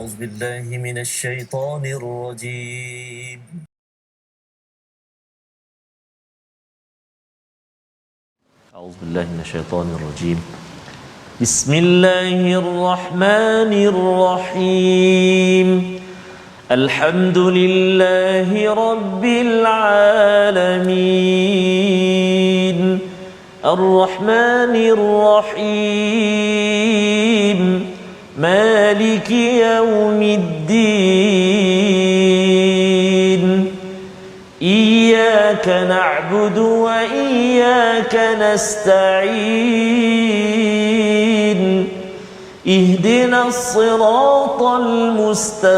أعوذ بالله من الشيطان الرجيم أعوذ بالله من الشيطان الرجيم بسم الله الرحمن الرحيم الحمد لله رب العالمين الرحمن الرحيم مالك يوم الدين إياك نعبد وإياك نستعين اهدنا الصراط المستقيم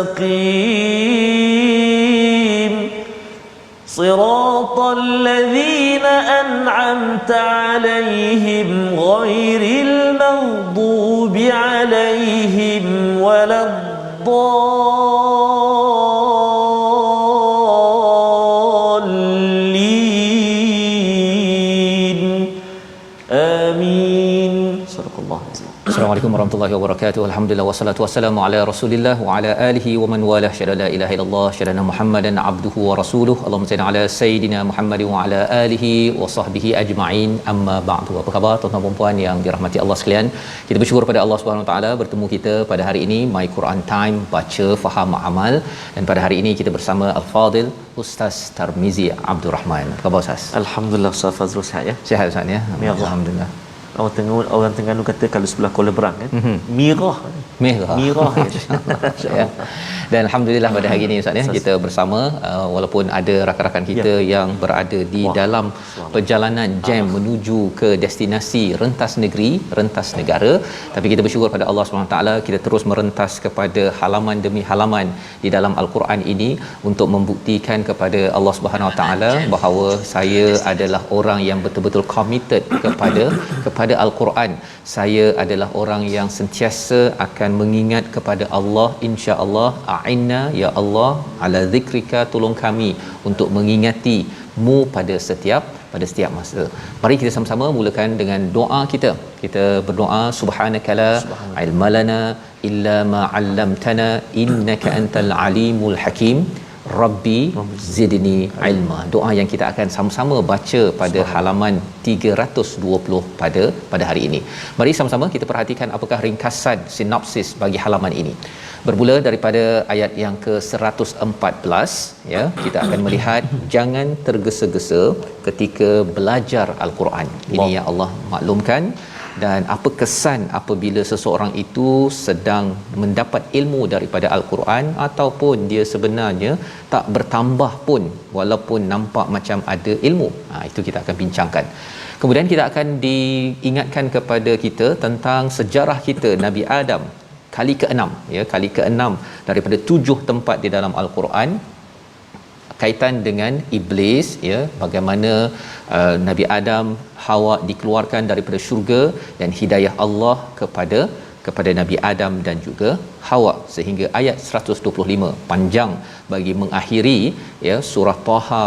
صراط الذين أنعمت عليهم غير المغضوب عليهم ولا الضالين آمين صدق الله العظيم. Assalamualaikum warahmatullahi wabarakatuh. Alhamdulillah wassalatu wassalamu ala Rasulillah wa ala alihi wa man walah. Syada la ilaha illallah, syada Muhammadan abduhu wa rasuluhu. Allahumma salli ala sayidina Muhammad wa ala alihi wa sahbihi ajma'in. Amma ba'du. Apa khabar tuan-tuan dan puan yang dirahmati Allah sekalian? Kita bersyukur pada Allah Subhanahu wa taala bertemu kita pada hari ini My Quran Time, baca faham amal. Dan pada hari ini kita bersama Al-Fadil Ustaz Tarmizi Abdul Rahman. Apa khabar Ustaz? Alhamdulillah Ustaz Fazrul sihat ya. Sihat Ustaz ya. Alhamdulillah. Orang Terengganu kata kalau sebelah kolam berang kan, mirah ya. Dan alhamdulillah pada hari ini Ustaz ya, kita bersama walaupun ada rakan-rakan kita yang berada di dalam perjalanan jam menuju ke destinasi rentas negeri, rentas negara, tapi kita bersyukur pada Allah Subhanahu taala kita terus merentas kepada halaman demi halaman di dalam al-Quran ini untuk membuktikan kepada Allah Subhanahu taala bahawa saya adalah orang yang betul-betul committed kepada al-Quran. Saya adalah orang yang sentiasa akan mengingat kepada Allah, insya-Allah. A'inna ya Allah ala zikrika, tolong kami untuk mengingati mu pada setiap masa. Mari kita sama-sama mulakan dengan doa kita. Kita berdoa, subhanakala ilmalana illa ma 'allamtana innaka antal alimul hakim. Rabbi zidni ilma. Doa yang kita akan sama-sama baca pada halaman 320 pada hari ini. Mari sama-sama kita perhatikan apakah ringkasan sinopsis bagi halaman ini. Bermula daripada ayat yang ke-114 ya, kita akan melihat jangan tergesa-gesa ketika belajar al-Quran. Ini yang Allah maklumkan. Dan apa kesan apabila seseorang itu sedang mendapat ilmu daripada al-Quran ataupun dia sebenarnya tak bertambah pun walaupun nampak macam ada ilmu. Itu kita akan bincangkan. Kemudian kita akan diingatkan kepada kita tentang sejarah kita Nabi Adam kali ke-6 ya, kali ke-6 daripada 7 tempat di dalam al-Quran kaitan dengan iblis ya, bagaimana Nabi Adam, Hawa dikeluarkan daripada syurga dan hidayah Allah kepada Nabi Adam dan juga Hawa sehingga ayat 125 panjang bagi mengakhiri ya surah Taha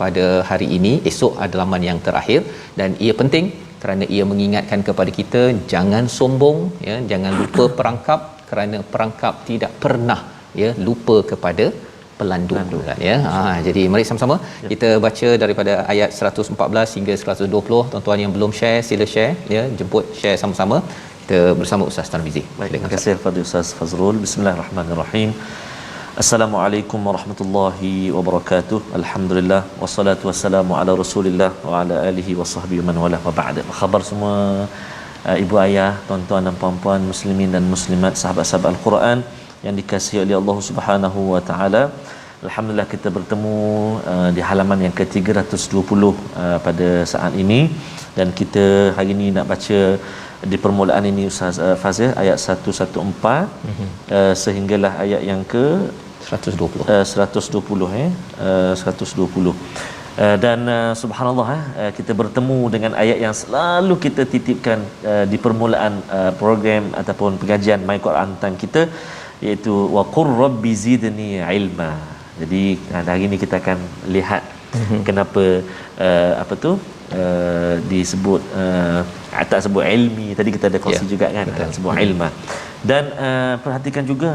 pada hari ini. Esok adalah halaman yang terakhir dan ia penting kerana ia mengingatkan kepada kita jangan sombong ya, jangan lupa perangkap kerana perangkap tidak pernah ya lupa kepada pelandu kan ya. Jadi mari sama-sama kita baca daripada ayat 114 hingga 120. Tuan-tuan yang belum share sila share ya, jemput share sama-sama kita bersama Ustaz Tarmizi. Baik, terima kasih kepada Ustaz Fazrul. Bismillahirrahmanirrahim. Assalamualaikum warahmatullahi wabarakatuh. Alhamdulillah wassalatu wassalamu ala Rasulillah wa ala alihi wasahbihi man wala wa ba'da. Apa khabar semua ibu ayah, tuan-tuan dan puan-puan muslimin dan muslimat, sahabat-sahabat al-Quran yang dikasihi oleh Allah Subhanahu wa taala. Alhamdulillah kita bertemu di halaman yang ke-320 pada saat ini dan kita hari ini nak baca di permulaan ini Ustaz Fazil ayat 114 sehinggalah ayat yang ke 120 dan subhanallah kita bertemu dengan ayat yang selalu kita titipkan di permulaan program ataupun pengajian My Quran Time kita, iaitu wa qur rabbi zidni ilma. Jadi hari ini kita akan lihat Kenapa apa tu disebut tak sebut ilmi, tadi kita ada kongsi juga kan, sebut ilma. Dan perhatikan juga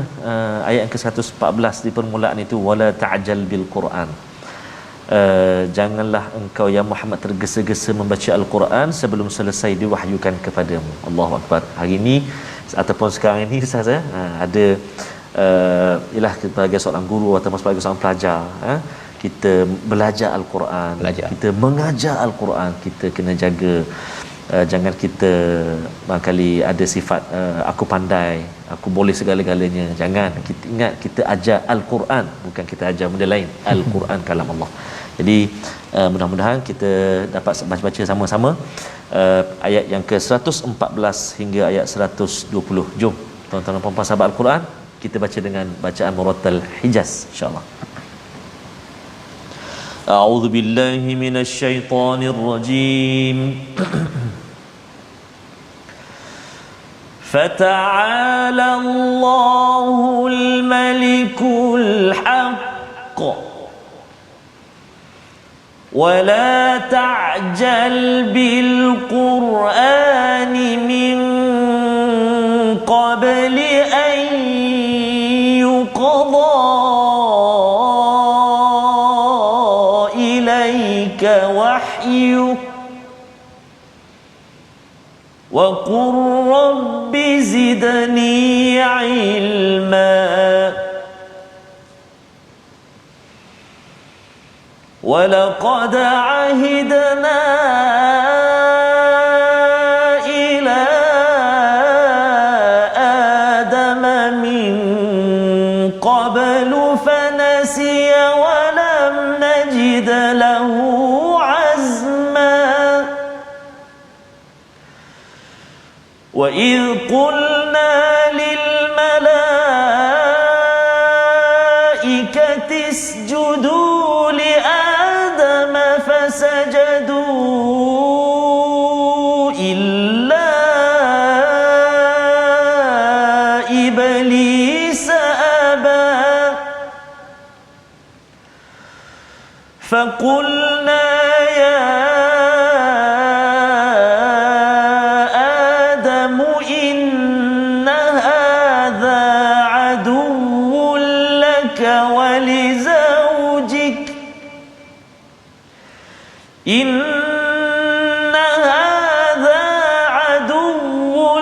ayat yang ke-114 di permulaan itu, wala ta'jal bil Quran. Janganlah engkau ya Muhammad tergesa-gesa membaca Al-Quran sebelum selesai diwahyukan kepadamu. Allahu Akbar. Hari ini ataupun sekarang ini saya ada ialah sebagai seorang guru atau sebagai seorang pelajar, kita belajar Al-Quran, kita mengajar Al-Quran, kita kena jaga jangan kita barangkali ada sifat aku pandai, aku boleh segala-galanya. Jangan, kita ingat kita ajar Al-Quran, bukan kita ajar benda lain. Al-Quran kalam Allah. Jadi mudah-mudahan kita dapat baca sama-sama ayat yang ke-114 hingga ayat 120. Jom tuan-tuan dan puan-puan sahabat Al-Quran, kita baca dengan bacaan murattal Hijaz insya-Allah. A'udzu billahi minasyaitonir rajim. Fata'ala Allahul Malikul Haqq ولا تعجل بالقرآن من قبل أن يقضى إليك وحيه وقل رب زدني علما ولقد عهدنا إلى آدم من قبل فنسي ولم نجد له عزما وإذ قلنا للملائكة اسجدوا فسجدوا إلا إبليس أبى فقلنا يا آدم إن هذا عدو لك ولزوجك إن هذا عدو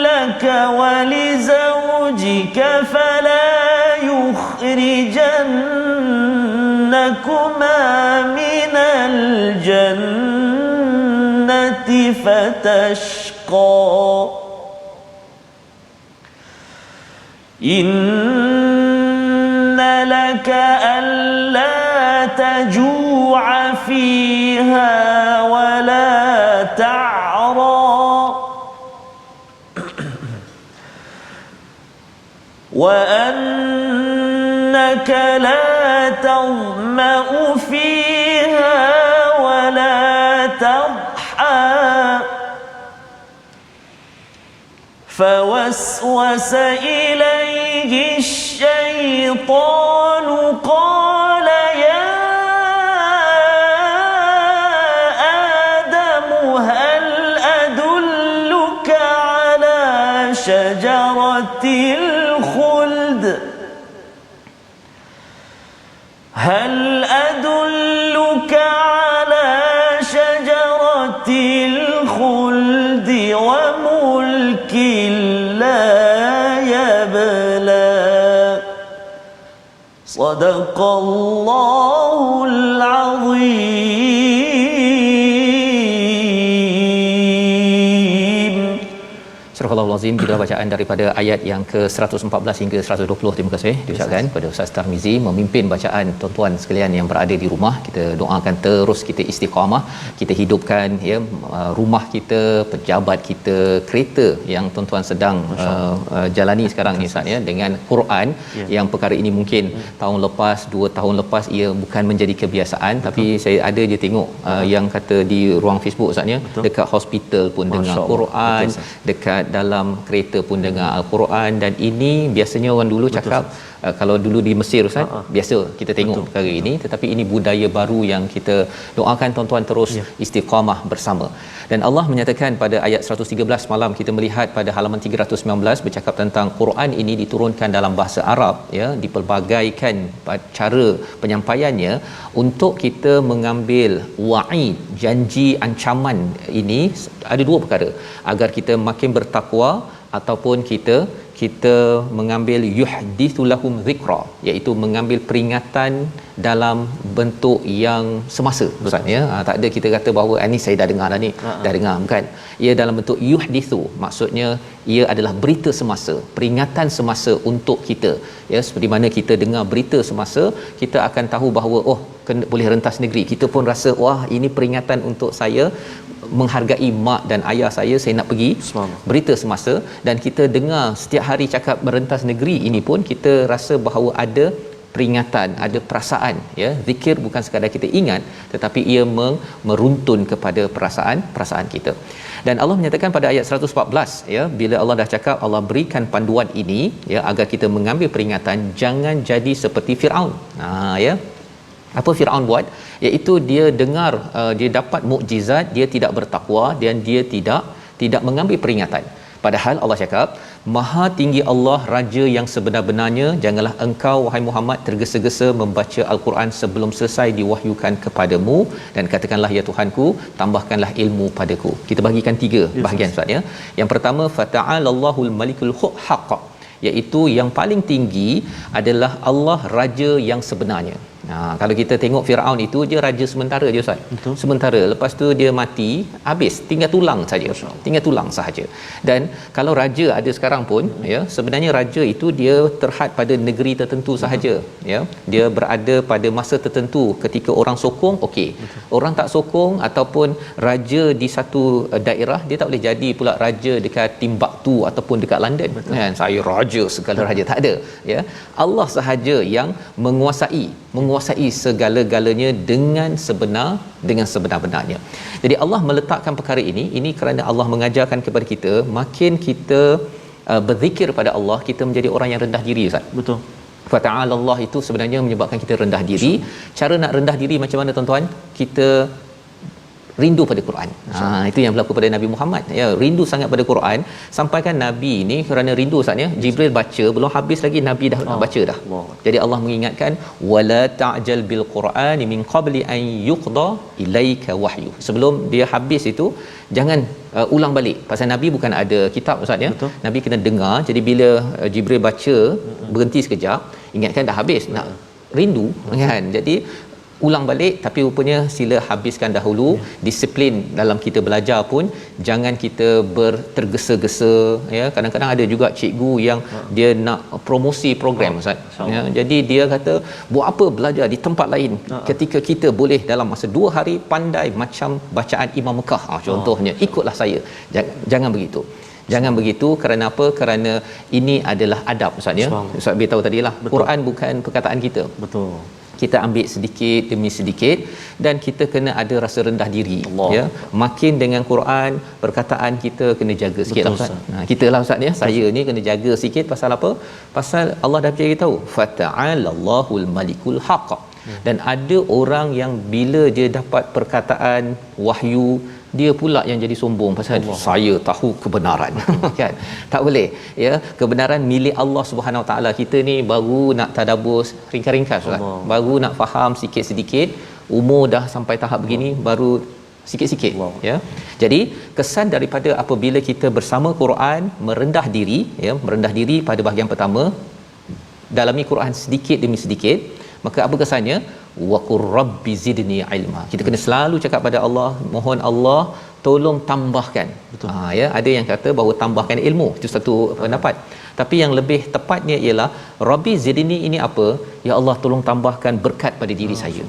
لك ولزوجك فلا يخرجنكما من الجنة فتشقى إن لك ألا تجوع فيها ولا تعرى وأنك لا تظمأ فيها ولا تضحى فوسوس إليه الشيطان قال يا آدم هل أدلك على شجرة الخلد هل أدلك على شجرة الخلد وملك لا يبلى صدق الله العظيم. Surah Al-Azim, kita bacaan daripada ayat yang ke-114 hingga 120. Terima kasih diucapkan kepada Ustaz Tarmizi memimpin bacaan. Tuan-tuan sekalian yang berada di rumah, kita doakan terus kita istiqamah, kita hidupkan ya rumah kita, pejabat kita, kereta yang tuan-tuan sedang jalani sekarang ni Ustaz ya, dengan Quran yang perkara ini mungkin tahun lepas, 2 tahun lepas ia bukan menjadi kebiasaan. Betul. Tapi saya ada je tengok yang kata di ruang Facebook Ustaz ya, dekat hospital pun dengar Quran, dekat dalam kereta pun dengar Al-Quran. Dan ini biasanya orang dulu cakap Kalau dulu di Mesir Ustaz, biasa kita tengok perkara ini, tetapi ini budaya baru yang kita doakan tuan-tuan terus istiqamah bersama. Dan Allah menyatakan pada ayat 113 malam kita melihat pada halaman 319 bercakap tentang Quran ini diturunkan dalam bahasa Arab, ya, dipelbagaikan cara penyampaiannya untuk kita mengambil wa'id, janji ancaman ini. Ada dua perkara, agar kita makin bertakwa ataupun kita mengambil yuhdithu lahum zikra, iaitu mengambil peringatan dalam bentuk yang semasa Ustaz, ya. Tak ada kita kata bahawa ni saya dah dengar dah ni, dah dengar, bukan. Ia dalam bentuk yuhdithu, maksudnya ia adalah berita semasa, peringatan semasa untuk kita, ya. Seperti mana kita dengar berita semasa, kita akan tahu bahawa boleh rentas negeri, kita pun rasa wah ini peringatan untuk saya menghargai mak dan ayah saya nak pergi berita semasa. Dan kita dengar setiap hari cakap merentas negeri ini pun kita rasa bahawa ada peringatan, ada perasaan, ya. Zikir bukan sekadar kita ingat, tetapi ia meruntun kepada perasaan kita. Dan Allah menyatakan pada ayat 114, ya, bila Allah dah cakap, Allah berikan panduan ini, ya, agar kita mengambil peringatan, jangan jadi seperti Firaun. Ya, apa Firaun buat, iaitu dia dengar, dia dapat mukjizat, dia tidak bertakwa dan dia tidak mengambil peringatan. Padahal Allah cakap, Maha tinggi Allah, Raja yang sebenar-benarnya, janganlah engkau wahai Muhammad tergesa-gesa membaca Al-Quran sebelum selesai diwahyukan kepadamu, dan katakanlah, ya Tuhanku, tambahkanlah ilmu padaku. Kita bagikan 3 bahagian Ustaz, ya. Yang pertama, fata'alallahul malikul haqq, iaitu yang paling tinggi adalah Allah Raja yang sebenarnya. Kalau kita tengok Firaun itu, dia raja sementara je Ustaz. Sementara, lepas tu dia mati, habis, tinggal tulang saja. Tinggal tulang sahaja. Dan kalau raja ada sekarang pun, ya, sebenarnya raja itu dia terhad pada negeri tertentu sahaja, ya. Dia berada pada masa tertentu, ketika orang sokong, okey. Orang tak sokong ataupun raja di satu daerah, dia tak boleh jadi pula raja dekat Timbuktu ataupun dekat London. Kan, saya raja segala raja, tak ada, ya. Allah sahaja yang menguasai segala-galanya dengan sebenar-benarnya. Jadi Allah meletakkan perkara ini kerana Allah mengajarkan kepada kita, makin kita berzikir pada Allah, kita menjadi orang yang rendah diri Ustaz. Betul. Fata'ala Allah itu sebenarnya menyebabkan kita rendah diri. Cara nak rendah diri macam mana tuan-tuan? Kita rindu pada Quran. Itu yang berlaku pada Nabi Muhammad, ya, rindu sangat pada Quran, sampai kan Nabi ini kerana rindu saatnya, Jibril baca belum habis lagi Nabi dah baca dah. Jadi Allah mengingatkan, wala ta'jal bil Quran min qabli an yuqda ilaika wahyu, sebelum dia habis itu jangan ulang balik, pasal Nabi bukan ada kitab Ustaz, ya. Nabi kena dengar. Jadi bila Jibril baca, berhenti sekejap, ingatkan dah habis, nak rindu, kan. Jadi ulang balik, tapi rupanya sila habiskan dahulu. Disiplin dalam kita belajar pun jangan kita tergesa-gesa, ya. Kadang-kadang ada juga cikgu yang dia nak promosi program Ustaz, ya. Jadi dia kata, buat apa belajar di tempat lain ketika kita boleh dalam masa 2 hari pandai macam bacaan Imam Mekah, contohnya. Ikutlah saya. Jangan begitu. Jangan begitu. Kerana apa? Kerana ini adalah adab Ustaz, ya. Ustaz beritahu tadilah, Quran bukan perkataan kita. Betul. Kita ambil sedikit demi sedikit, dan kita kena ada rasa rendah diri, ya. Makin dengan Quran, perkataan kita kena jaga sikit lah Ustaz. Kita lah Ustaz, ya. Saya ni kena jaga sikit. Pasal apa? Pasal Allah dah beritahu, fata'alallahul malikul haqq. Dan ada orang yang bila dia dapat perkataan wahyu, dia pula yang jadi sombong pasal saya tahu kebenaran. Kan, tak boleh, ya. Kebenaran milik Allah Subhanahu Wa Taala. Kita ni baru nak tadabbur ringkas-ringkas Ustaz, baru nak faham sikit-sikit, umur dah sampai tahap begini, baru sikit-sikit, ya. Jadi kesan daripada apabila kita bersama Quran, merendah diri, ya, merendah diri pada bahagian pertama, dalami Quran sedikit demi sedikit, maka apa kesannya? Wa qur rabbi zidni ilma. Kita kena selalu cakap pada Allah, mohon Allah tolong tambahkan. Ya, ada yang kata bahawa tambahkan ilmu, itu satu pendapat. Tapi yang lebih tepatnya ialah rabbi zidni ini apa? Ya Allah, tolong tambahkan berkat pada diri saya.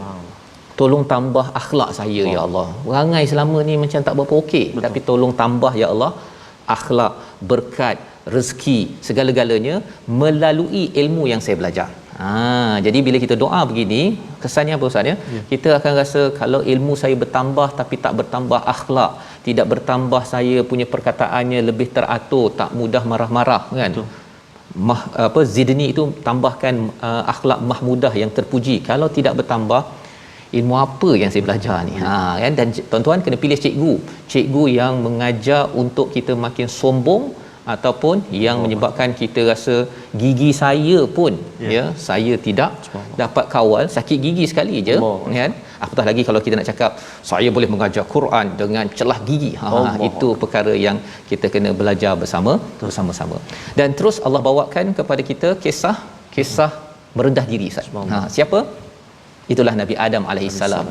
Tolong tambah akhlak saya, ya Allah. Rangai selama ni macam tak berapa okey, tapi tolong tambah ya Allah akhlak, berkat, rezeki, segala-galanya melalui ilmu yang saya belajar. Jadi bila kita doa begini, kesannya apa Ustaz, ya? Kita akan rasa kalau ilmu saya bertambah tapi tak bertambah akhlak, tidak bertambah saya punya perkataannya lebih teratur, tak mudah marah-marah, kan? zidni itu tambahkan akhlak mahmudah yang terpuji. Kalau tidak bertambah, ilmu apa yang saya belajar ni? Kan, dan tuan-tuan kena pilih cikgu yang mengajar untuk kita makin sombong, ataupun yang menyebabkan kita rasa gigi saya pun saya tidak dapat kawal, sakit gigi sekali je kan. Apatah lagi kalau kita nak cakap saya boleh mengajar Quran dengan celah gigi. Itu perkara yang kita kena belajar bersama-sama. Dan terus Allah bawakan kepada kita kisah merendah diri, Ustaz. Siapa? Itulah Nabi Adam alaihissalam.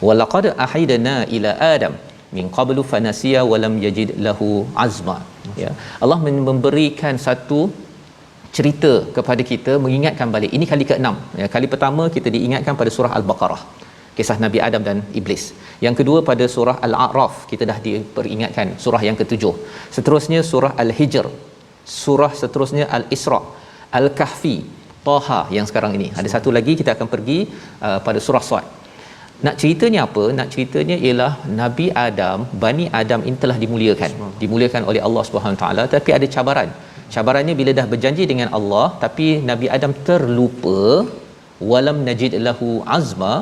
Walaqad ahidna ila Adam min qablu fanasiya wa lam yajid lahu azma. Ya, Allah memberikan satu cerita kepada kita, mengingatkan balik. Ini kali ke-6. Ya, kali pertama kita diingatkan pada surah Al-Baqarah, kisah Nabi Adam dan Iblis. Yang kedua pada surah Al-A'raf kita dah diperingatkan, surah yang ke-7. Seterusnya surah Al-Hijr, surah seterusnya Al-Isra, Al-Kahfi, Taha yang sekarang ini. Ada satu lagi kita akan pergi pada surah Sad. Nak ceritanya apa? Nak ceritanya ialah Nabi Adam, Bani Adam ini telah dimuliakan oleh Allah Subhanahu taala, tapi ada cabaran. Cabarannya bila dah berjanji dengan Allah, tapi Nabi Adam terlupa, walam najid lahu azma.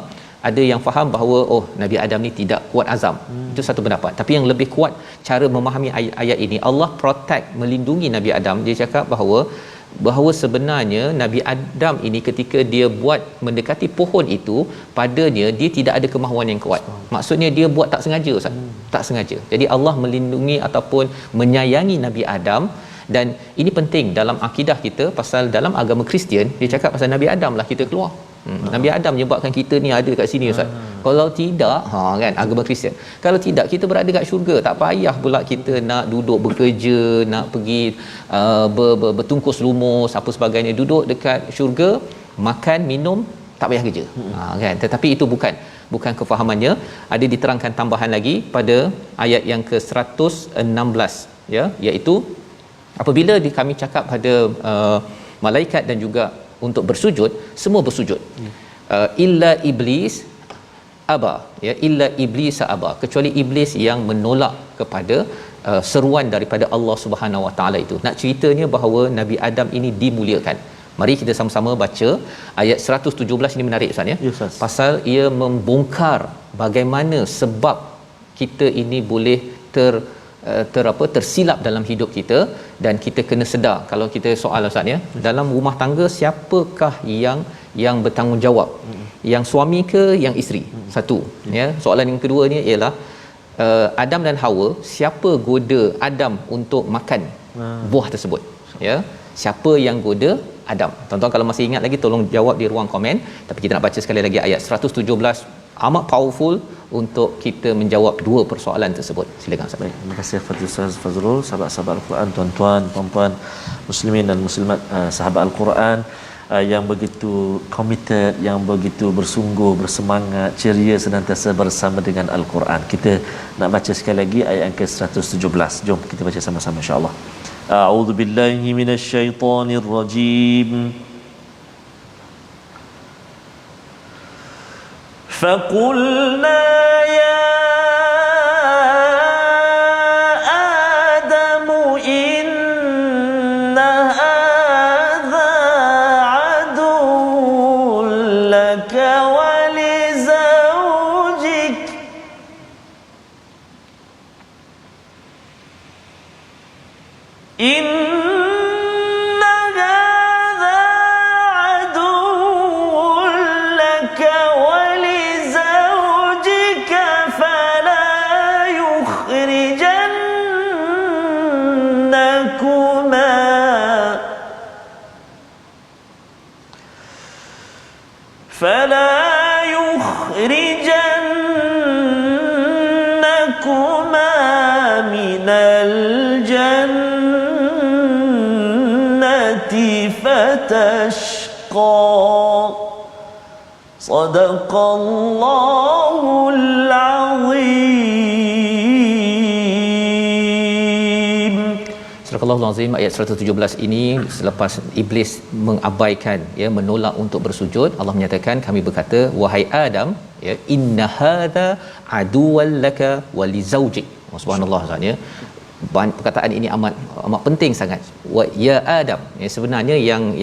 Ada yang faham bahawa Nabi Adam ni tidak kuat azam. Itu satu pendapat. Tapi yang lebih kuat cara memahami ayat ini, Allah protect, melindungi Nabi Adam. Dia cakap bahawa sebenarnya Nabi Adam ini ketika dia buat mendekati pohon itu, padanya dia tidak ada kemahuan yang kuat. Maksudnya dia buat tak sengaja, Ustaz. Tak sengaja. Jadi Allah melindungi ataupun menyayangi Nabi Adam. Dan ini penting dalam akidah kita, pasal dalam agama Kristian dia cakap pasal Nabi Adam lah kita keluar. Nabi Adam menyebabkan kita ni ada kat sini, Ustaz. Kalau tidak, kan, agama Kristian, kalau tidak kita berada kat syurga. Tak payah pula kita nak duduk bekerja, nak pergi bertungkus lumus apa sebagainya. Duduk dekat syurga, makan, minum, tak payah kerja. Kan? Tetapi itu bukan kefahamannya. Ada diterangkan tambahan lagi pada ayat yang ke-116, ya, iaitu apabila kami cakap pada malaikat dan juga untuk bersujud, semua bersujud. Illa iblis aba, ya, illa iblis aba, kecuali iblis yang menolak kepada seruan daripada Allah Subhanahu Wa Taala itu. Nak ceritanya bahawa Nabi Adam ini dimuliakan. Mari kita sama-sama baca ayat 117 ini, menarik, Ustaz, ya. Yes, pasal ia membongkar bagaimana sebab kita ini boleh tersilap dalam hidup kita. Dan kita kena sedar, kalau kita soal, Ustaz, ya, dalam rumah tangga siapakah yang bertanggungjawab, yang suami ke yang isteri? Satu, ya. Soalan yang keduanya ialah Adam dan Hawa, siapa goda Adam untuk makan buah tersebut, ya? Siapa yang goda Adam? Tuan-tuan kalau masih ingat lagi, tolong jawab di ruang komen. Tapi kita nak baca sekali lagi ayat 117, amat powerful untuk kita menjawab dua persoalan tersebut. Silakan, Ustaz. Baik, terima kasih Fadil Ustaz Fazrul, sahabat-sahabat Al-Quran, tuan-tuan, puan-puan, muslimin dan muslimat, sahabat Al-Quran yang begitu committed, yang begitu bersungguh, bersemangat, ceria senantiasa bersama dengan Al-Quran. Kita nak baca sekali lagi ayat yang ke-117. Jom kita baca sama-sama, insya-Allah. A'udzubillahi minasyaitonirrajim. فقلنا يا آدم إن هذا عدو لك ولزوجك إن فلا يخرجنكما من الجنة فتشقى صدق الله العظيم. Surah Al-Azim ayat 117 ini, selepas iblis mengabaikan, ya, menolak untuk bersujud, Allah menyatakan, kami berkata, wahai Adam, ya, inna hadza aduwwan laka wa li zaujik. Subhanallah, ya. perkataan ini amat amat penting sangat. Wa ya Adam, ya, sebenarnya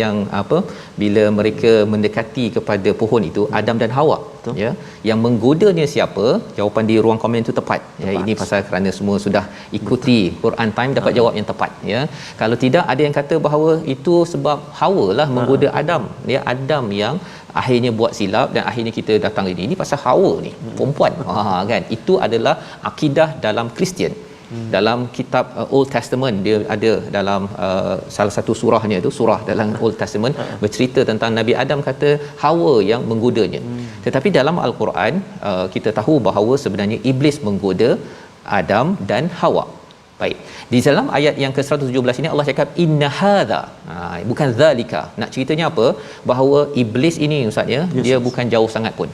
yang apa, bila mereka mendekati kepada pohon itu, Adam dan Hawa, ya, yang menggodanya siapa? Jawapan di ruang komen itu tepat. Ya, ini pasal kerana semua sudah ikuti Quran Time, dapat jawab yang tepat, ya. Kalau tidak, ada yang kata bahawa itu sebab Hawa lah menggoda Adam, ya, Adam yang akhirnya buat silap dan akhirnya kita datang ini pasal Hawa ni, perempuan. Kan, itu adalah akidah dalam Kristian. Dalam kitab Old Testament, dia ada dalam salah satu surahnya itu, surah dalam Old Testament bercerita tentang Nabi Adam kata Hawa yang menggodanya. Tetapi dalam Al-Quran kita tahu bahawa sebenarnya iblis menggoda Adam dan Hawa. Baik. Di dalam ayat yang ke-117 ini Allah cakap inna hadza. Bukan zalika. Nak ceritanya apa? Bahawa iblis ini ustaz, ya, dia bukan jauh sangat pun.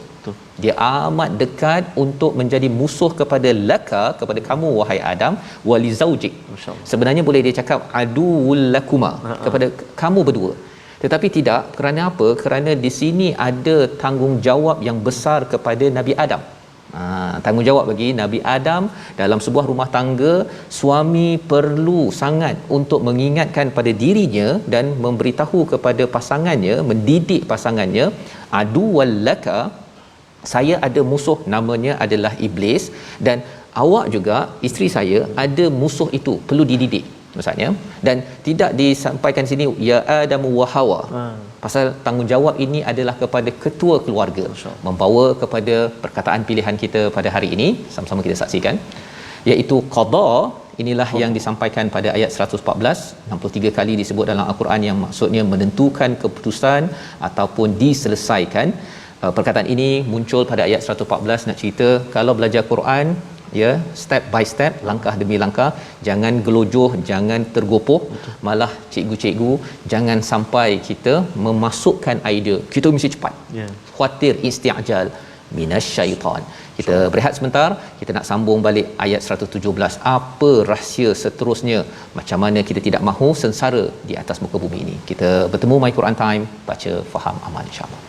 Dia amat dekat untuk menjadi musuh kepada laka, kepada kamu wahai Adam, wali zaujik. Sebenarnya boleh dia cakap aduwul lakuma, kepada kamu berdua. Tetapi tidak, kerana apa? Kerana di sini ada tanggungjawab yang besar kepada Nabi Adam. Tanggungjawab bagi Nabi Adam dalam sebuah rumah tangga. Suami perlu sangat untuk mengingatkan pada dirinya dan memberitahu kepada pasangannya, mendidik pasangannya, aduwal laka, saya ada musuh namanya adalah iblis, dan awak juga, isteri saya, ada musuh itu, perlu dididik maksudnya. Dan tidak disampaikan sini ya Adam wa Hawa. Pasal tanggungjawab ini adalah kepada ketua keluarga. Membawa kepada perkataan pilihan kita pada hari ini, sama-sama kita saksikan, iaitu qada. Inilah yang disampaikan pada ayat 114, 63 kali disebut dalam Al-Quran, yang maksudnya menentukan keputusan ataupun diselesaikan. Perkataan ini muncul pada ayat 114. Nak cerita, kalau belajar Quran, ya, step by step, langkah demi langkah, jangan gelojoh, jangan tergopoh. Malah cikgu-cikgu, jangan sampai kita memasukkan idea kita mesti cepat, khawatir isti'jal minasyaitan. Kita berehat sebentar, kita nak sambung balik ayat 117. Apa rahsia seterusnya, macam mana kita tidak mahu sengsara di atas muka bumi ini. Kita bertemu My Quran Time, baca, faham, amal, insya-Allah.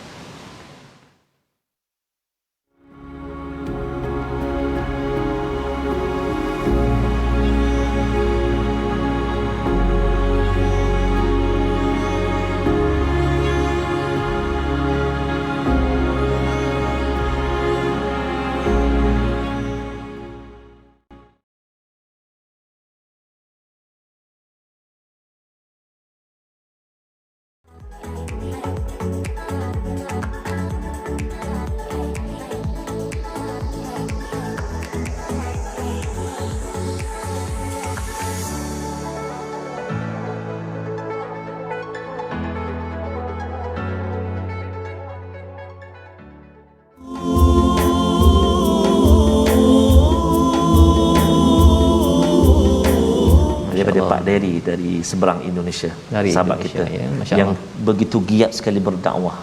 Pak Dery dari seberang Indonesia, dari sahabat Indonesia, kita, yang begitu giat sekali berdakwah.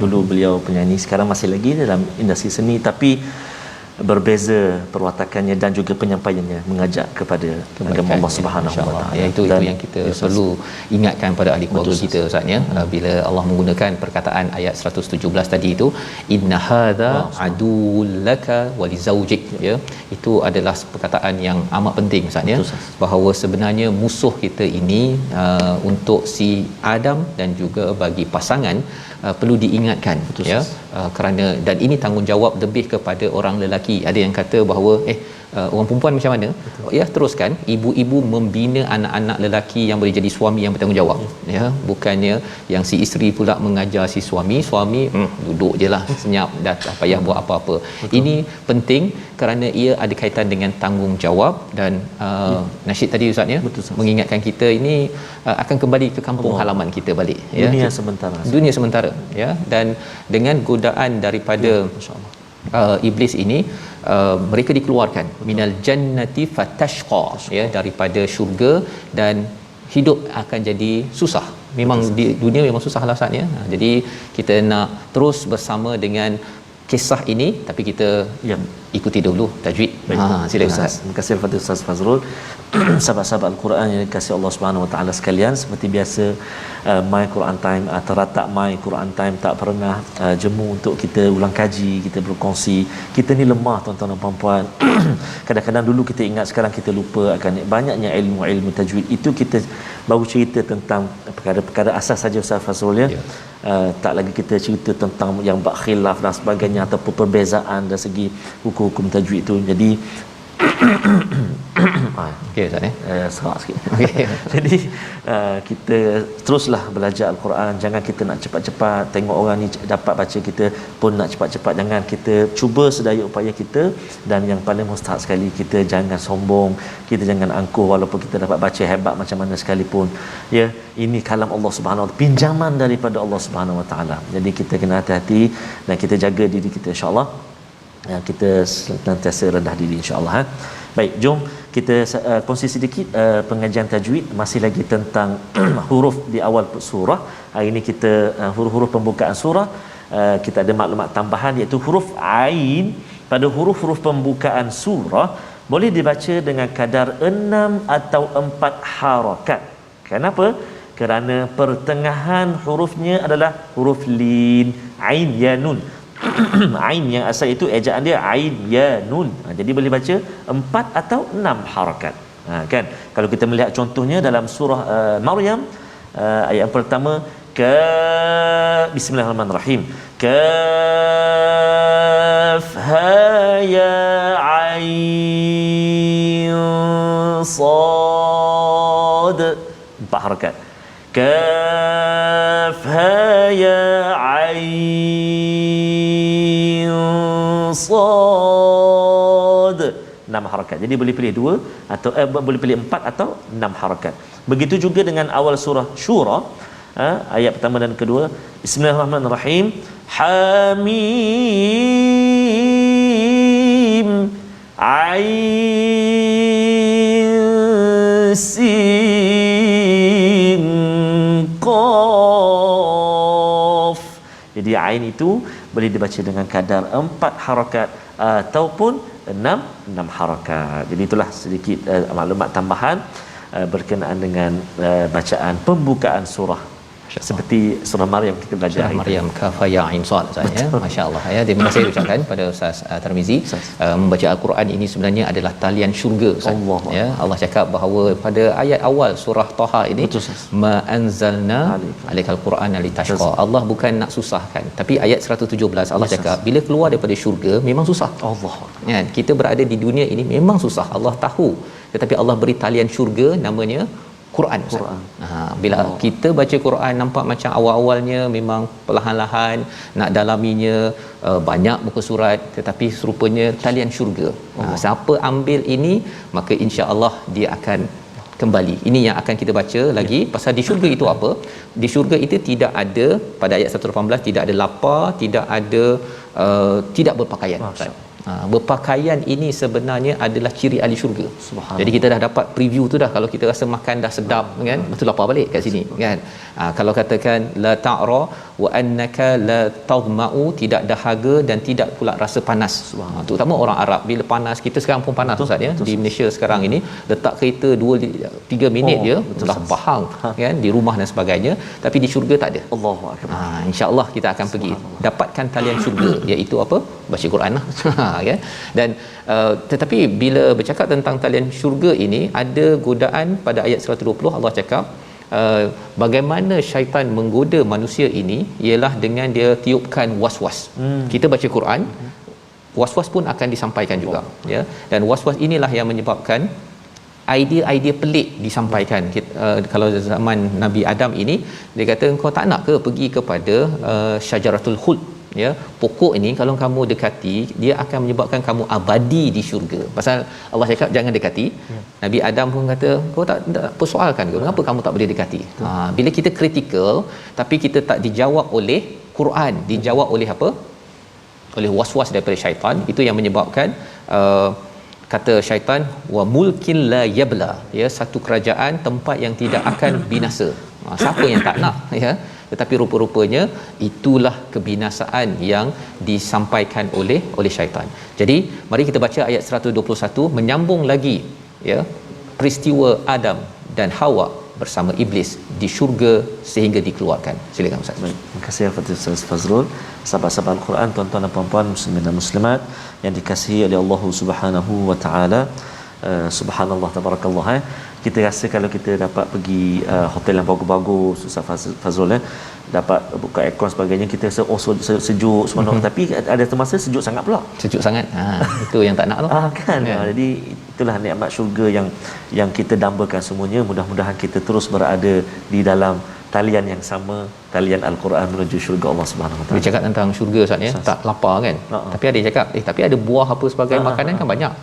Dulu beliau penyanyi, sekarang masih lagi dalam industri seni, tapi berbeza perwatakannya dan juga penyampaiannya mengajak kepada agama Allah Subhanahu Wa Taala. Ya, itu yang kita perlu ingatkan pada ahli keluarga kita ustaz, ya. Bila Allah menggunakan perkataan ayat 117 tadi itu, inna hadza aduwwul laka wa li zaujik, ya, itu adalah perkataan yang amat penting ustaz, ya, bahawa sebenarnya musuh kita ini untuk si Adam dan juga bagi pasangan perlu diingatkan. Betul, ya, kerana dan ini tanggungjawab lebih kepada orang lelaki. Ada yang kata bahawa orang perempuan macam mana? Betul. Ya, teruskan ibu-ibu membina anak-anak lelaki yang boleh jadi suami yang bertanggungjawab, ya, bukannya yang si isteri pula mengajar si suami duduk jelah senyap, dah tak payah buat apa-apa. Betul. Ini penting kerana ia ada kaitan dengan tanggungjawab dan nasyid tadi ustaz, ya, mengingatkan kita ini akan kembali ke kampung halaman kita balik, ya, dunia sementara, ya, dan dengan godaan daripada iblis ini, mereka dikeluarkan minal jannati fatashqa, ya, daripada syurga, dan hidup akan jadi susah. Memang di dunia memang susahlah ustaz, ya. Jadi kita nak terus bersama dengan kisah ini, tapi kita ikuti dulu tajwid. Silakan Ustaz. Terima kasih kepada Ustaz Fazrul. Sahabat-sahabat Al-Quran yang dikasihi Allah Subhanahu Wa Taala sekalian, seperti biasa My Quran Time atau terletak My Quran Time tak pernah jemu untuk kita ulang kaji, kita berkongsi. Kita ni lemah tuan-tuan dan puan-puan. Kadang-kadang dulu kita ingat, sekarang kita lupa akan banyaknya ilmu-ilmu tajwid. Itu kita baru cerita tentang perkara-perkara asas saja Ustaz Fazrul ya. Tak lagi kita cerita tentang yang bab khilaf dan sebagainya ataupun perbezaan dari segi hukum-hukum tajwid itu. Jadi okey Ustaz serak sikit. Jadi kita teruslah belajar Al-Quran. Jangan kita nak cepat-cepat tengok orang ni dapat baca, kita pun nak cepat-cepat. Jangan, kita cuba sedaya upaya kita. Dan yang paling mustahak sekali, kita jangan sombong, kita jangan angkuh walaupun kita dapat baca hebat macam mana sekalipun. Ya, ini kalam Allah Subhanahu Wa Taala, pinjaman daripada Allah Subhanahu Wa Taala. Jadi kita kena hati-hati dan kita jaga diri kita, insya-Allah. Kita senantiasa rendah diri, insya-Allah. Baik, jom kita kongsi sedikit pengajian tajwid, masih lagi tentang huruf di awal surah. Hari ini kita huruf-huruf pembukaan surah. Kita ada maklumat tambahan, iaitu huruf ain pada huruf-huruf pembukaan surah boleh dibaca dengan kadar 6 atau 4 harakat. Kenapa? Kerana pertengahan hurufnya adalah huruf lin, ain, ya, nun. Ain yang asal itu ejaan dia ain, ya, nun. Jadi boleh baca 4 atau 6 harakat. Kan? Kalau kita melihat contohnya dalam surah Maryam, ayat yang pertama, Bismillahirrahmanirrahim. Kaf ha ya ain sad, 4 harakat. Kaf ha ya ain sad, 6 harakat. Jadi boleh pilih 2 atau boleh pilih 4 atau 6 harakat. Begitu juga dengan awal surah Syura, ayat pertama dan kedua. Bismillahirrahmanirrahim. Hamim ain sin qaf. Jadi ain itu boleh dibaca dengan kadar 4 harakat ataupun 6 harakat. Jadi itulah sedikit maklumat tambahan berkenaan dengan bacaan pembukaan surah. Seperti surah Maryam kita belajar surah Maryam, kaf ya ain sad, Ustaz ya. Masya-Allah ya. Terima kasih ucapkan pada Ustaz Tarmizi. Membaca Al-Quran ini sebenarnya adalah talian syurga, Ustaz. Ya, Allah cakap bahawa pada ayat awal surah Taha ini, ma anzalna alaikal Quran litashqa. Allah bukan nak susahkan, tapi ayat 117 Allah cakap bila keluar daripada syurga memang susah. Allah. Ya, kita berada di dunia ini memang susah. Allah tahu. Tetapi Allah beri talian syurga namanya Quran. Bila kita baca Quran nampak macam awal-awalnya memang perlahan-lahan nak dalaminya, banyak muka surat, tetapi serupanya talian syurga. Siapa ambil ini maka insya-Allah dia akan kembali. Ini yang akan kita baca lagi pasal di syurga itu apa? Di syurga itu tidak ada, pada ayat 118 tidak ada lapar, tidak ada tidak berpakaian. Berpakaian ini sebenarnya adalah ciri ahli syurga. Jadi kita dah dapat preview tu dah. Kalau kita rasa makan dah sedap kan, betul lapar balik kat sini kan. Kalau katakan la ta'ra wa annaka la tadma'u, tidak dahaga dan tidak pula rasa panas. Terutama orang Arab, bila panas, kita sekarang pun panas Ustaz ya. Di Malaysia sekarang ini letak kereta 2-3 minit je dah pahang kan, di rumah dan sebagainya. Tapi di syurga tak ada. Allahu akbar. Insya-Allah kita akan pergi dapatkan talian syurga, iaitu apa? Baca Quran lah. Kan? Dan tetapi bila bercakap tentang talian syurga ini, ada godaan pada ayat 120. Allah cakap bagaimana syaitan menggoda manusia ini ialah dengan dia tiupkan was-was. Kita baca Quran, was-was pun akan disampaikan juga ya. Dan was-was inilah yang menyebabkan idea-idea pelik disampaikan. Kalau zaman Nabi Adam ini, dia kata kau tak nak ke pergi kepada syajaratul khuld, ya, pokok ini kalau kamu dekati dia akan menyebabkan kamu abadi di syurga. Pasal Allah cakap jangan dekati. Nabi Adam pun kata kau tak persoalkan ke kenapa kamu tak boleh dekati. Bila kita kritikal tapi kita tak dijawab oleh Quran, dijawab oleh apa? Oleh was-was daripada syaitan, itu yang menyebabkan kata syaitan wa mulkin la yabla, ya, satu kerajaan tempat yang tidak akan binasa. Siapa yang tak nak ya Tetapi rupa-rupanya itulah kebinasaan yang disampaikan oleh syaitan. Jadi mari kita baca ayat 121 menyambung lagi ya peristiwa Adam dan Hawa bersama iblis di syurga sehingga dikeluarkan. Silakan Ustaz. Baik, terima kasih kepada Ustaz Fazrul. Sahabat-sahabat Al-Quran, tuan-tuan dan puan-puan muslimin dan muslimat yang dikasihi oleh Allah Subhanahu wa taala. Subhanallah, tabarakallah. Kita rasa kalau kita dapat pergi hotel yang bagus-bagus, Ustaz Fazrul, dapat buka aircon sebagainya, kita rasa sejuk seronok, tapi ada masa sejuk sangat pula. Sejuk sangat. Itu yang tak nak tu. Kan. Ya. Jadi itulah nikmat syurga yang kita dambakan semuanya. Mudah-mudahan kita terus berada di dalam talian yang sama, talian Al-Quran menuju syurga Allah Subhanahu Wa Taala. Dia cakap tentang syurga Ustaz ya, tak lapar kan. Tapi ada yang cakap, tapi ada buah apa sebagai makanan kan banyak.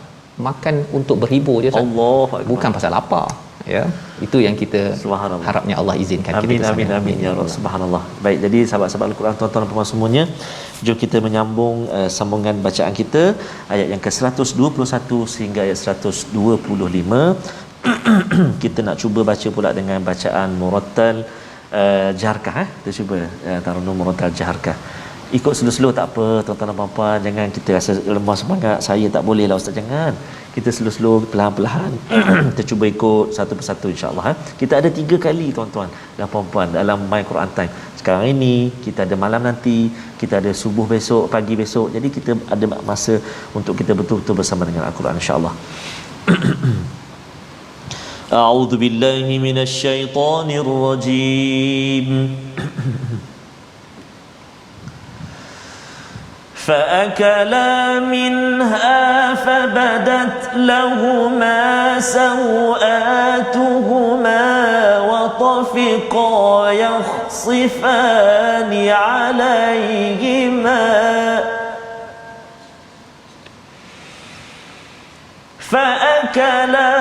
Makan untuk berhibur je Ustaz. Allah, bukan pasal lapar. Ya, itu yang kita harapnya Allah izinkan amin, kita. Amin ya Rabb. Subhanallah. Baik, jadi sahabat-sahabat Al-Quran, tuan-tuan dan puan semuanya, jom kita menyambung sambungan bacaan kita ayat yang ke-121 sehingga ayat 125. Kita nak cuba baca pula dengan bacaan murattal jaharkah. Kita cuba Tarannum murattal jaharkah. Ikut slow-slow tak apa, tuan-tuan dan puan-puan, jangan kita rasa lemah semangat, saya tak boleh lah Ustaz, jangan. Kita slow-slow, perlahan-perlahan kita cuba ikut satu persatu insya-Allah. Kita ada 3 kali tuan-tuan dan puan-puan dalam My Quran Time. Sekarang ini kita ada malam nanti, kita ada subuh besok, pagi besok. Jadi kita ada masa untuk kita betul-betul bersama dengan Al-Quran insya-Allah. A'udzu billahi minasyaitonir rajim. فأكلا منها فبدت لهما سوآتهما وطفقا يخصفان عليهما فأكلا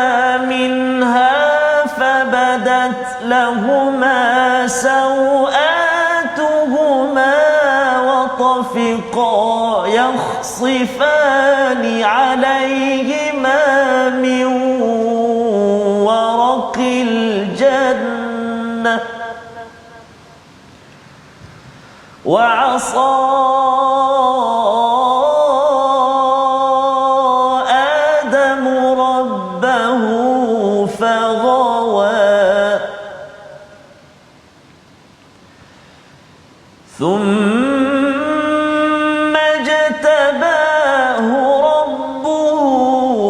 منها فبدت لهما سوآتهما وطفقا يخصفان عليهما من ورق الجنة وعصى آدم ربه فغوى ثم اجتباه ربه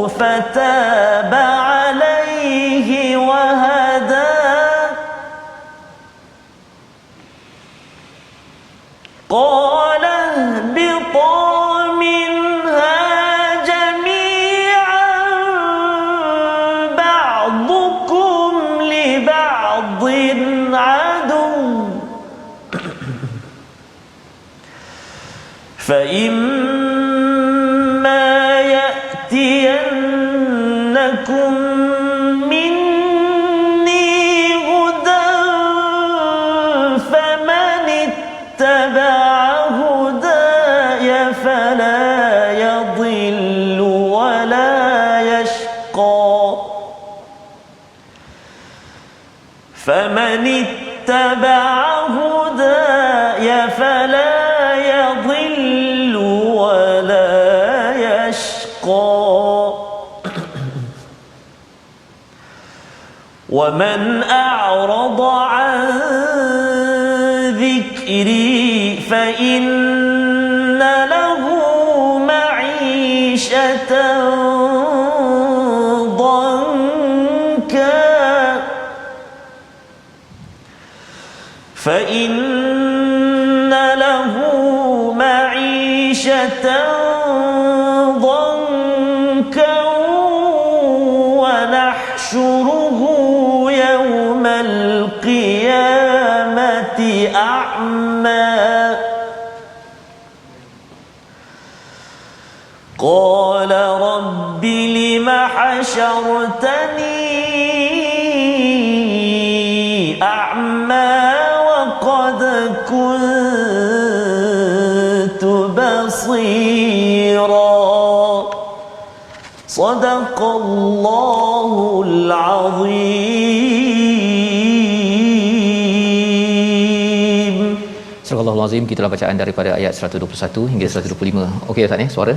فتاب عليه وهدى قال اهبطا منها جميعا بعضكم لبعض عدو فإما يأتينكم مني هدى فمن اتبع هداي فلا يضل ولا يشقى فمن اتبع هداي فلا يضل ولا يشقى ومن أعرض عن ذكري فإن له معيشة ضنكا فإن له معيشة ضنكا ونحشره يوم القيامة أعمى قال رب لم حشرتني أعمى وقد كنت بصيرا صدق الله العظيم Astagfirullahalazim. Gitulah bacaan daripada ayat 121 hingga 125. Okey Ustaz ya, suara.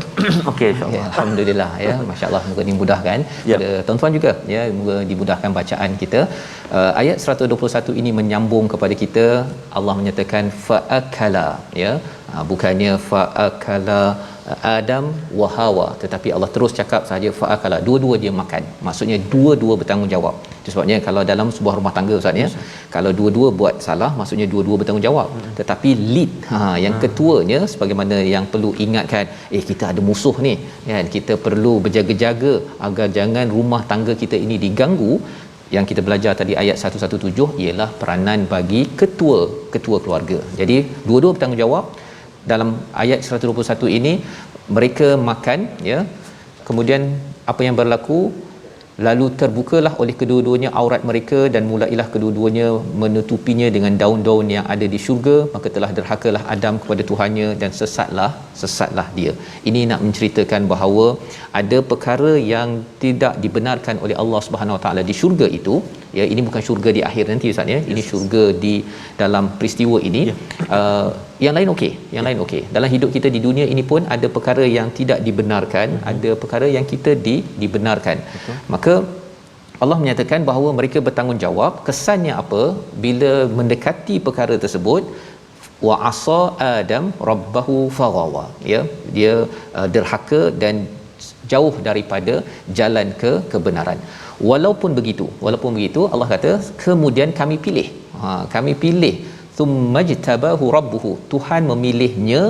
Okey, insya-Allah. Ya, alhamdulillah ya, masya-Allah, moga dimudahkan pada tuan-tuan juga ya, moga dimudahkan bacaan kita. Ayat 121 ini menyambung kepada kita. Allah menyatakan faakala ya, bukannya faakala Adam wa Hawa, tetapi Allah terus cakap saja faakala, dua-dua dia makan. Maksudnya dua-dua bertanggungjawab. Itu sebabnya kalau dalam sebuah rumah tangga Ustaz ya, kalau dua-dua buat salah maksudnya dua-dua bertanggungjawab. Tetapi lead yang ketuanya, sebagaimana yang perlu ingatkan, kita ada musuh ni kan, kita perlu berjaga-jaga agar jangan rumah tangga kita ini diganggu. Yang kita belajar tadi ayat 117 ialah peranan bagi ketua keluarga. Jadi dua-dua bertanggungjawab. Dalam ayat 121 ini mereka makan ya, kemudian apa yang berlaku, lalu terbukalah oleh kedua-duanya aurat mereka dan mulailah kedua-duanya menutupinya dengan daun-daun yang ada di syurga, maka telah derhakalah Adam kepada Tuhannya dan sesatlah dia. Ini nak menceritakan bahawa ada perkara yang tidak dibenarkan oleh Allah Subhanahu Wa Taala di syurga itu ya. Ini bukan syurga di akhir nanti Ustaz ya, ini syurga di dalam peristiwa ini. Yang lain okey, yang lain okey. Dalam hidup kita di dunia ini pun ada perkara yang tidak dibenarkan, ada perkara yang kita dibenarkan. Maka Allah menyatakan bahawa mereka bertanggungjawab. Kesannya apa bila mendekati perkara tersebut? Wa asa Adam rabbahu faghawa ya, dia derhaka dan jauh daripada jalan kebenaran. Walaupun begitu Allah kata kemudian kami pilih. Kami pilih, thummajtabahu rabbuhu, Tuhan memilihnya,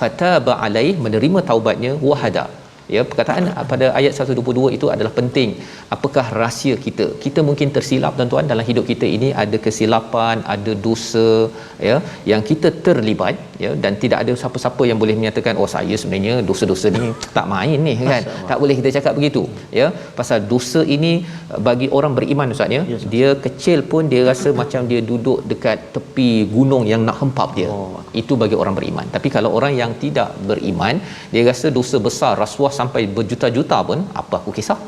fataba alaih, menerima taubatnya, wahada. Ya, perkataan pada ayat 122 itu adalah penting. Apakah rahsia kita? Kita mungkin tersilap tuan-tuan, dalam hidup kita ini ada kesilapan, ada dosa ya yang kita terlibat ya, dan tidak ada siapa-siapa yang boleh menyatakan saya sebenarnya dosa-dosa ni tak main ni kan. Tak boleh kita cakap begitu ya. Pasal dosa ini bagi orang beriman Ustaz ya, dia kecil pun dia rasa macam dia duduk dekat tepi gunung yang nak hempap dia. Itu bagi orang beriman. Tapi kalau orang yang tidak beriman, dia rasa dosa besar, rasuah sampai berjuta-juta pun apa aku kisah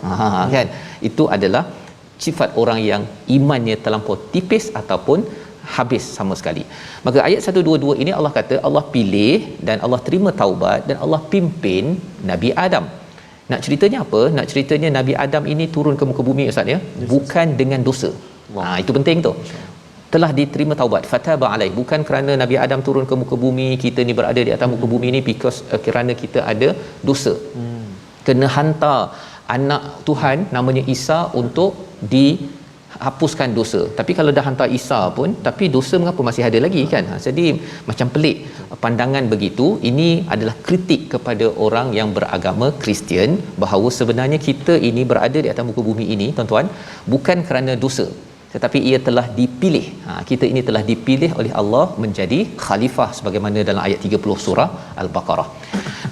kan. Itu adalah sifat orang yang imannya terlampau tipis ataupun habis sama sekali. Maka ayat 122 ini Allah kata Allah pilih dan Allah terima taubat dan Allah pimpin Nabi Adam. Nak ceritanya apa? Nak ceritanya Nabi Adam ini turun ke muka bumi Ustaz ya, bukan dengan dosa. Itu penting tu. Telah diterima taubat, fataba alaih, bukan kerana Nabi Adam turun ke muka bumi, kita ni berada di atas muka bumi ni because kerana kita ada dosa. Kena hantar anak Tuhan namanya Isa untuk dihapuskan dosa. Tapi kalau dah hantar Isa pun, tapi dosa mengapa masih ada lagi kan? Jadi macam pelik pandangan begitu. Ini adalah kritik kepada orang yang beragama Kristian bahawa sebenarnya kita ini berada di atas muka bumi ini tuan-tuan bukan kerana dosa, tetapi ia telah dipilih. Kita ini telah dipilih oleh Allah menjadi khalifah sebagaimana dalam ayat 30 surah Al-Baqarah.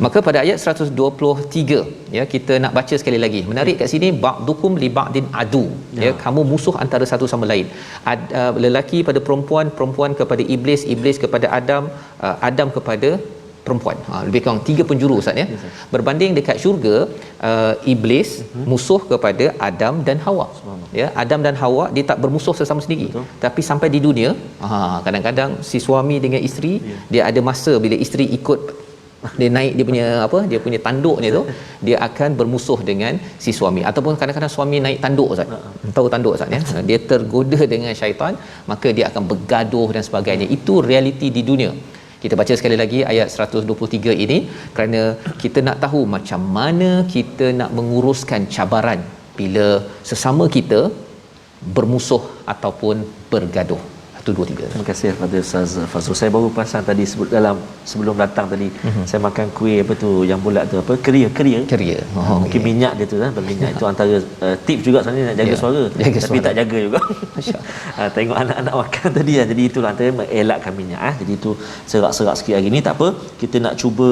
Maka pada ayat 123 ya, kita nak baca sekali lagi. Menarik kat sini, ba'dukum li ba'din adu ya, kamu musuh antara satu sama lain. Lelaki pada perempuan, perempuan kepada iblis, iblis kepada Adam, Adam kepada perempuan. Lebih kurang 3 penjuru Ustaz ya. Berbanding dekat syurga, iblis musuh kepada Adam dan Hawa. Ya, Adam dan Hawa dia tak bermusuh sesama sendiri. Tapi sampai di dunia, kadang-kadang si suami dengan isteri, dia ada masa bila isteri ikut dia naik dia punya tanduknya tu, dia akan bermusuh dengan si suami. Ataupun kadang-kadang suami naik tanduk Ustaz. Tahu tanduk Ustaz ya? Dia tergoda dengan syaitan, maka dia akan bergaduh dan sebagainya. Itu realiti di dunia. Kita baca sekali lagi ayat 123 ini kerana kita nak tahu macam mana kita nak menguruskan cabaran bila sesama kita bermusuh ataupun bergaduh. 1, 2, 3. Terima kasih kepada Ustaz Fazrul. Saya baru perasan tadi sebelum datang tadi, saya makan kuih apa tu yang bulat tu, apa keria. Mungkin minyak dia tu kan, berminyak. Itu antara tips juga sebenarnya nak jaga suara. Tapi suara tak jaga juga. Tengok anak-anak makan tadi kan. Jadi itulah antara mengelakkan minyak. Jadi itu serak-serak sikit hari ni, tak apa. Kita nak cuba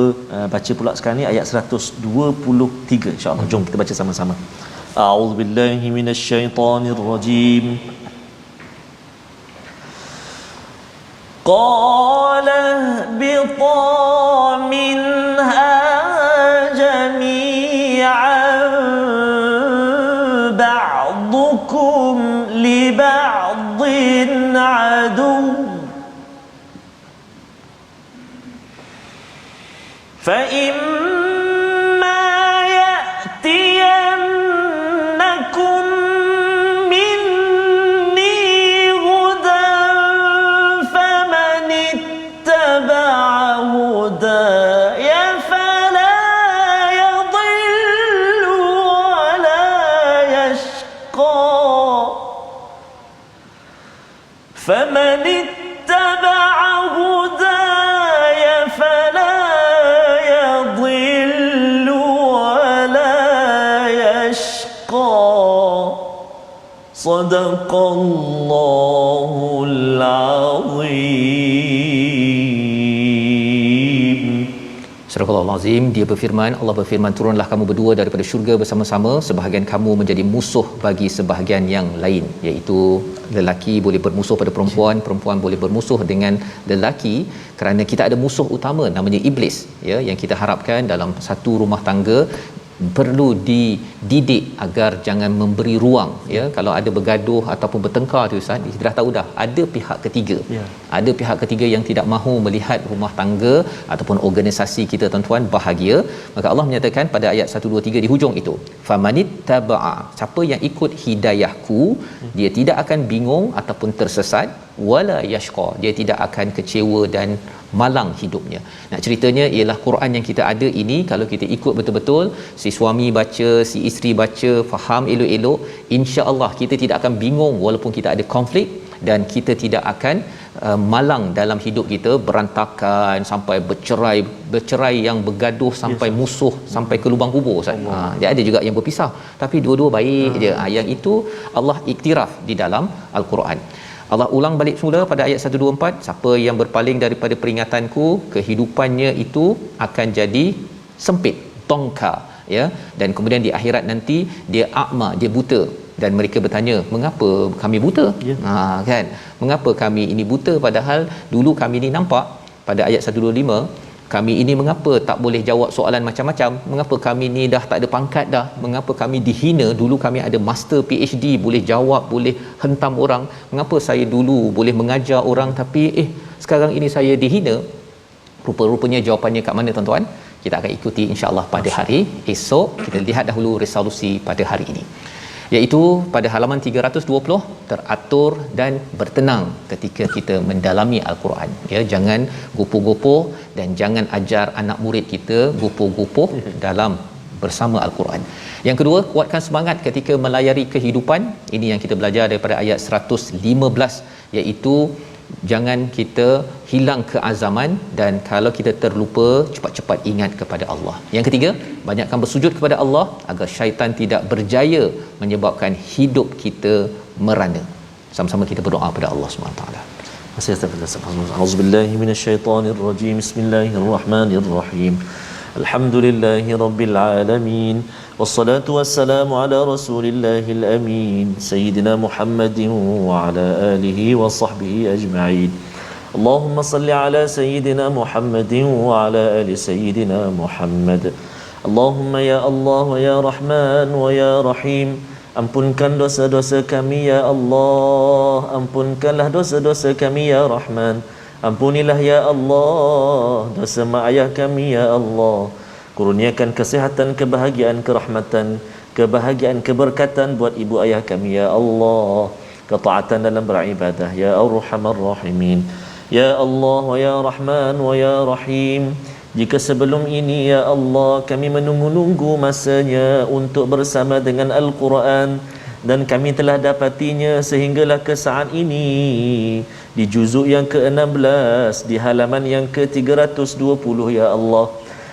baca pula sekarang ni ayat 123 insya-Allah. Jom kita baca sama-sama. A'udzubillahi minasyaitonirrajim. قال اهبطا منها جميعا بعضكم لبعض عدو فمن اتبع هداي فلا يضل ولا يشقى صدق الله العظيم. Surah Al-Azim, dia berfirman, Allah berfirman, turunlah kamu berdua daripada syurga bersama-sama, sebahagian kamu menjadi musuh bagi sebahagian yang lain, iaitu lelaki boleh bermusuh pada perempuan, perempuan boleh bermusuh dengan lelaki, kerana kita ada musuh utama namanya iblis, ya, yang kita harapkan dalam satu rumah tangga perlu dididik agar jangan memberi ruang, ya. Kalau ada bergaduh ataupun bertengkar tu Ustaz, kita dah tahu dah ada pihak ketiga, ada pihak ketiga yang tidak mahu melihat rumah tangga ataupun organisasi kita tuan-tuan bahagia. Maka Allah menyatakan pada ayat 1 2 3 di hujung itu, famanittaba'a, siapa yang ikut hidayahku, dia tidak akan bingung ataupun tersesat, wala yashqa, dia tidak akan kecewa dan malang hidupnya. Nak ceritanya ialah Quran yang kita ada ini, kalau kita ikut betul-betul, si suami baca, si isteri baca, faham elok-elok, insya-Allah kita tidak akan bingung walaupun kita ada konflik, dan kita tidak akan malang dalam hidup kita, berantakan sampai bercerai yang bergaduh sampai musuh, sampai ke lubang kubur Ustaz. Dia ada juga yang berpisah tapi dua-dua baik je. Yang itu Allah iktiraf di dalam Al-Quran. Allah ulang balik semula pada ayat 124, siapa yang berpaling daripada peringatanku, kehidupannya itu akan jadi sempit, tongka, ya, dan kemudian di akhirat nanti dia a'ma, dia buta, dan mereka bertanya, mengapa kami buta? Kan, mengapa kami ini buta padahal dulu kami ni nampak. Pada ayat 125, kami ini mengapa tak boleh jawab soalan macam-macam, mengapa kami ni dah tak ada pangkat dah, mengapa kami dihina, dulu kami ada master PhD, boleh jawab, boleh hentam orang, mengapa saya dulu boleh mengajar orang tapi sekarang ini saya dihina. Rupa-rupanya jawapannya kat mana tuan-tuan? Kita akan ikuti insya-Allah pada hari esok. Kita lihat dahulu resolusi pada hari ini, iaitu pada halaman 320, teratur dan bertenang ketika kita mendalami Al-Quran, ya. Jangan gopoh-gopoh dan jangan ajar anak murid kita gopoh-gopoh dalam bersama Al-Quran. Yang kedua, kuatkan semangat ketika melayari kehidupan. Ini yang kita belajar daripada ayat 115, iaitu jangan kita hilang keazaman, dan kalau kita terlupa, cepat-cepat ingat kepada Allah. Yang ketiga, banyakkan bersujud kepada Allah agar syaitan tidak berjaya menyebabkan hidup kita merana. Sama-sama kita berdoa kepada Allah SWT. A'udzubillahi minasyaitonirrajim. Bismillahirrahmanirrahim. Alhamdulillahi rabbil alamin. Wassalatu wassalamu ala rasulillahil amin, Sayyidina Muhammadin wa ala alihi wa sahbihi ajma'in. Allahumma salli ala Sayyidina Muhammadin wa ala ali Sayyidina Muhammad. Allahumma ya Allah wa ya Rahman wa ya Rahim, ampunkan dosa-dosa kami ya Allah, ampunkanlah dosa-dosa kami ya Rahman. Ampunilah ya Allah dosa mak ayah kami ya Allah. Kurniakan kesihatan, kebahagiaan, kerahmatan, kebahagiaan, keberkatan buat ibu ayah kami ya Allah. Ketaatan dalam beribadah ya Arhamar Rahimin. Ya Allah wa ya Rahman wa ya Rahim, jika sebelum ini ya Allah kami menunggu-nunggu masanya untuk bersama dengan Al-Quran, dan kami telah dapatinya sehinggalah ke saat ini, di juzuk yang ke-16 di halaman yang ke-320 ya Allah.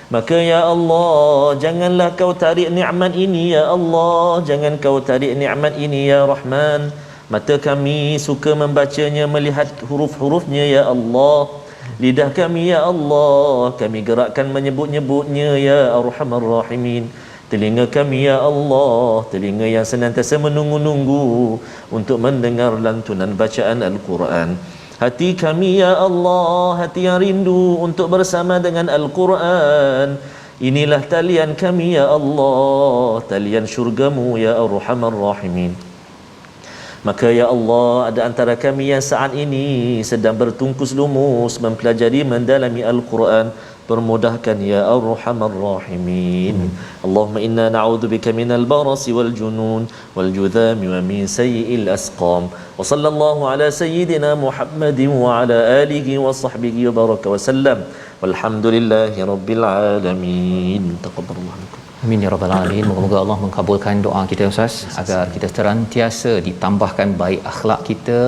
Maka ya Allah, janganlah kau tarik nikmat ini ya Allah, jangan kau tarik nikmat ini ya Rahman. Mata kami suka membacanya, melihat huruf-hurufnya ya Allah. Lidah kami ya Allah, kami gerakkan menyebut-nyebutnya ya Arhamar Rahimin. Telinga kami ya Allah, telinga yang senantiasa menunggu-nunggu untuk mendengar lantunan bacaan Al-Quran. Hati kami ya Allah, hati yang rindu untuk bersama dengan Al-Quran. Inilah talian kami ya Allah, talian syurgamu ya Arhamar Rahimin. Maka ya Allah, ada antara kami yang saat ini sedang bertungkus lumus mempelajari mendalami Al-Quran, permudahkan ya Arhamar Rahimin. Allahumma inna na'udzubika minal barasi wal junun wal judhami wa min sayyi'il asqam. Wa sallallahu ala sayyidina Muhammadin wa ala alihi wa sahbihi wa baraka wa sallam. Walhamdulillahi rabbil alamin. Taqabbalallahu minkum. Amin ya rabbal alamin. Moga-moga Allah mengabulkan doa kita Ustaz agar kita senantiasa ditambahkan baik akhlak kita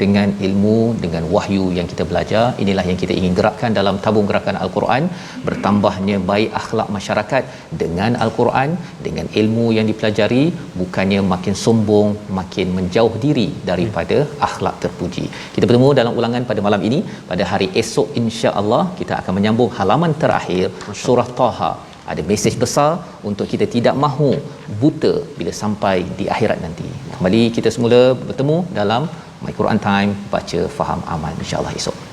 dengan ilmu, dengan wahyu yang kita belajar. Inilah yang kita ingin gerakkan dalam tabung gerakan Al-Quran, bertambahnya baik akhlak masyarakat dengan Al-Quran, dengan ilmu yang dipelajari, bukannya makin sombong, makin menjauh diri daripada akhlak terpuji. Kita bertemu dalam ulangan pada malam ini. Pada hari esok insya-Allah kita akan menyambung halaman terakhir surah Taha. Ada mesej besar untuk kita tidak mahu buta bila sampai di akhirat nanti. Kembali kita semula bertemu dalam My Quran Time, baca faham amal insya-Allah esok.